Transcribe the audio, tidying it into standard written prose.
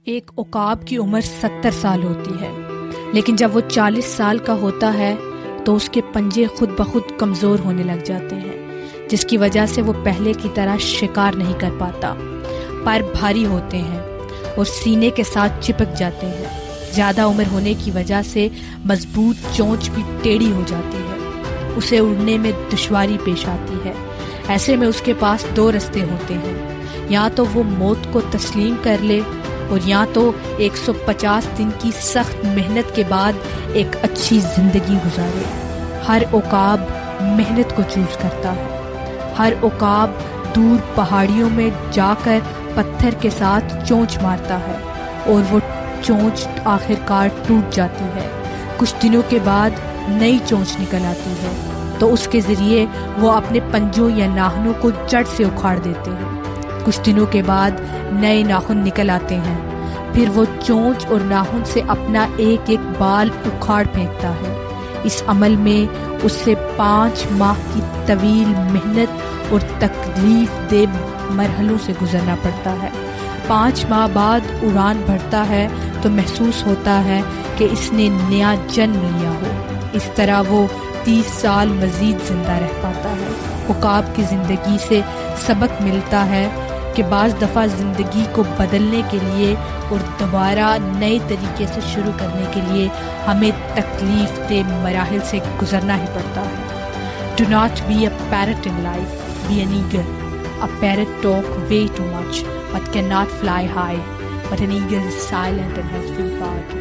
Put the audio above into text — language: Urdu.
ایک عقاب کی عمر 70 سال ہوتی ہے، لیکن جب وہ 40 سال کا ہوتا ہے تو اس کے پنجے خود بخود کمزور ہونے لگ جاتے ہیں، جس کی وجہ سے وہ پہلے کی طرح شکار نہیں کر پاتا۔ پیر بھاری ہوتے ہیں اور سینے کے ساتھ چپک جاتے ہیں۔ زیادہ عمر ہونے کی وجہ سے مضبوط چونچ بھی ٹیڑھی ہو جاتی ہے۔ اسے اڑنے میں دشواری پیش آتی ہے۔ ایسے میں اس کے پاس 2 رستے ہوتے ہیں، یا تو وہ موت کو تسلیم کر لے اور یا تو 150 دن کی سخت محنت کے بعد ایک اچھی زندگی گزارے۔ ہر عقاب محنت کو چوز کرتا ہے۔ ہر عقاب دور پہاڑیوں میں جا کر پتھر کے ساتھ چونچ مارتا ہے اور وہ چونچ آخرکار ٹوٹ جاتی ہے۔ کچھ دنوں کے بعد نئی چونچ نکل آتی ہے تو اس کے ذریعے وہ اپنے پنجوں یا ناخنوں کو جڑ سے اکھاڑ دیتے ہیں۔ کچھ دنوں کے بعد نئے ناخن نکل آتے ہیں، پھر وہ چونچ اور ناخن سے اپنا ایک ایک بال اکھاڑ پھینکتا ہے۔ اس عمل میں اس سے 5 ماہ کی طویل محنت اور تکلیف دہ مرحلوں سے گزرنا پڑتا ہے۔ 5 ماہ بعد اڑان بھرتا ہے تو محسوس ہوتا ہے کہ اس نے نیا جنم لیا ہو۔ اس طرح وہ 30 سال مزید زندہ رہ پاتا ہے۔ عقاب کی زندگی سے سبق ملتا ہے کہ بعض دفعہ زندگی کو بدلنے کے لیے اور دوبارہ نئے طریقے سے شروع کرنے کے لیے ہمیں تکلیف دہ مراحل سے گزرنا ہی پڑتا ہے۔ Do not be a parrot in life, be an eagle. A parrot talk way too much but cannot fly high, but an eagle is silent and has willpower.